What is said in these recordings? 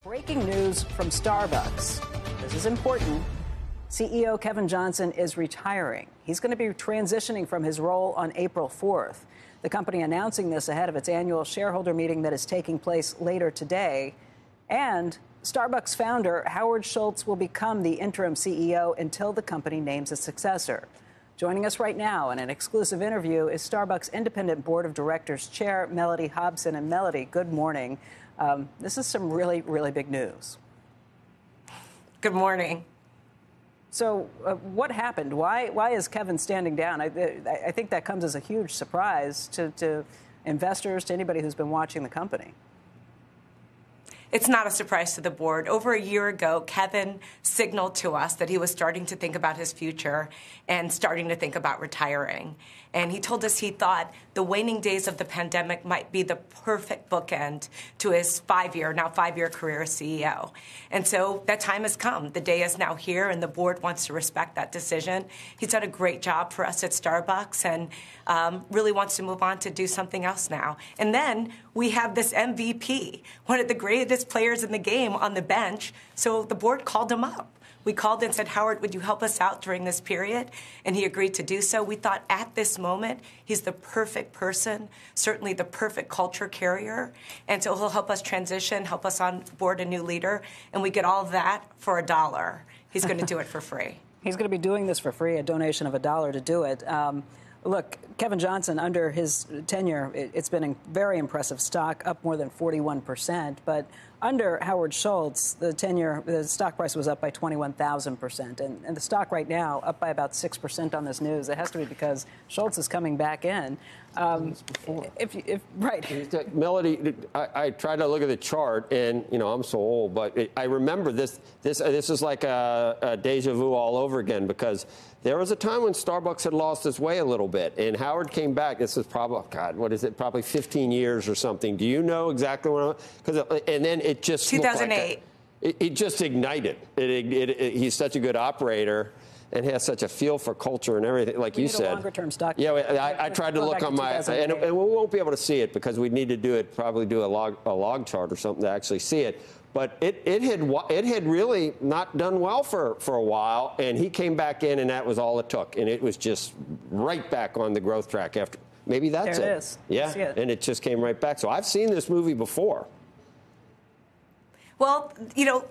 Breaking news from Starbucks. This is important. CEO Kevin Johnson is retiring. He's going to be transitioning from his role on April 4th. The company announcing this ahead of its annual shareholder meeting that is taking place later today. And Starbucks founder Howard Schultz will become the interim CEO until the company names a successor. Joining us right now in an exclusive interview is Starbucks Independent Board of Directors Chair Melody Hobson. And Melody, good morning. This is some really, really big news. Good morning. So what happened? Why is Kevin standing down? I think that comes as a huge surprise to investors, to anybody who's been watching the company. It's not a surprise to the board. Over a year ago, Kevin signaled to us that he was starting to think about his future and starting to think about retiring. And he told us he thought the waning days of the pandemic might be the perfect bookend to his five-year career as CEO. And so that time has come. The day is now here, and the board wants to respect that decision. He's done a great job for us at Starbucks and really wants to move on to do something else now. And then we have this MVP, one of the greatest players in the game, on the bench. So the board called him up. We called and said, Howard, would you help us out during this period? And he agreed to do so. We thought at this moment, he's the perfect person, certainly the perfect culture carrier. And so he'll help us transition, help us on board a new leader. And we get all of that for $1. He's going to do it for free. He's going to be doing this for free, a donation of $1 to do it. Look, Kevin Johnson, under his tenure, it's been a very impressive stock, up more than 41%. But under Howard Schultz, the stock price was up by 21,000%. And the stock right now up by about 6% on this news. It has to be because Schultz is coming back in. Right. Melody, I tried to look at the chart, and, I'm so old, but I remember this. This is like a deja vu all over again, because there was a time when Starbucks had lost its way a little bit, and Howard came back. This is probably, probably 15 years or something. Do you know exactly when? And then it just 2008. It just ignited. He's such a good operator and has such a feel for culture and everything, like you said. Longer-term stock. Yeah, I tried to look on my, and we won't be able to see it because we need to probably do a log chart or something to actually see it. But it had really not done well for a while, and he came back in, and that was all it took, and it was just right back on the growth track after. Maybe that's there it is. Yeah, and it just came right back. So I've seen this movie before. Well,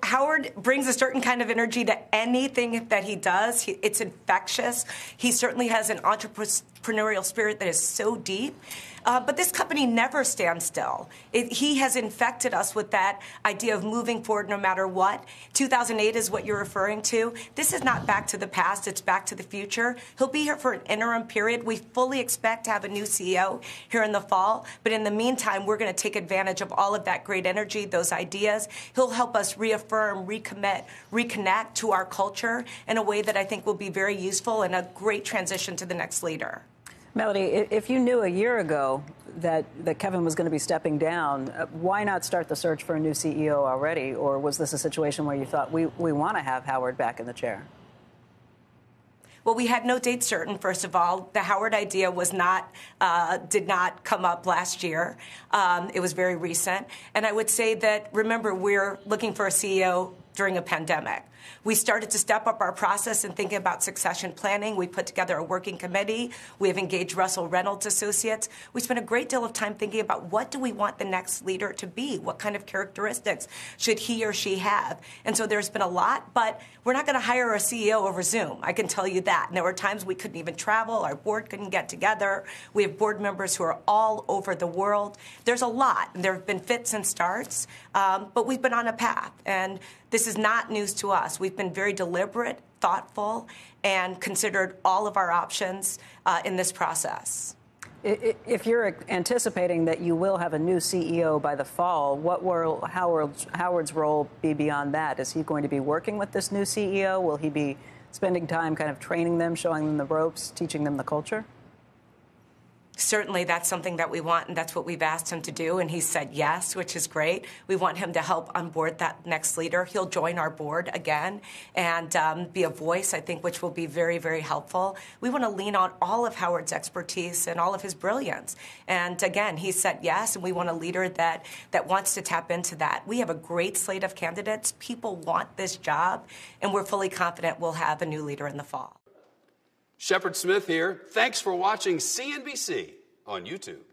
Howard brings a certain kind of energy to anything that he does. It's infectious. He certainly has an entrepreneurial spirit that is so deep. But this company never stands still. He has infected us with that idea of moving forward no matter what. 2008 is what you're referring to. This is not back to the past. It's back to the future. He'll be here for an interim period. We fully expect to have a new CEO here in the fall. But in the meantime, we're going to take advantage of all of that great energy, those ideas. He'll help us reaffirm, recommit, reconnect to our culture in a way that I think will be very useful and a great transition to the next leader. Melody, if you knew a year ago that Kevin was going to be stepping down, why not start the search for a new CEO already? Or was this a situation where you thought, we want to have Howard back in the chair? Well, we had no date certain, first of all. The Howard idea did not come up last year. It was very recent. And I would say that, remember, we're looking for a CEO during a pandemic. We started to step up our process in thinking about succession planning. We put together a working committee. We have engaged Russell Reynolds Associates. We spent a great deal of time thinking about what do we want the next leader to be? What kind of characteristics should he or she have? And so there's been a lot, but we're not going to hire a CEO over Zoom. I can tell you that. And there were times we couldn't even travel. Our board couldn't get together. We have board members who are all over the world. There's a lot. And there have been fits and starts, but we've been on a path. And this is not news to us. We've been very deliberate, thoughtful, and considered all of our options in this process. If you're anticipating that you will have a new CEO by the fall, what will Howard's role be beyond that? Is he going to be working with this new CEO? Will he be spending time kind of training them, showing them the ropes, teaching them the culture? certainly that's something that we want, and that's what we've asked him to do, and he said yes, which is great. We want him to help onboard that next leader. He'll join our board again and be a voice, I think, which will be very, very helpful. We want to lean on all of Howard's expertise and all of his brilliance. And again, he said yes, and we want a leader that wants to tap into that. We have a great slate of candidates. People want this job, and we're fully confident we'll have a new leader in the fall. Shepard Smith here. Thanks for watching CNBC on YouTube.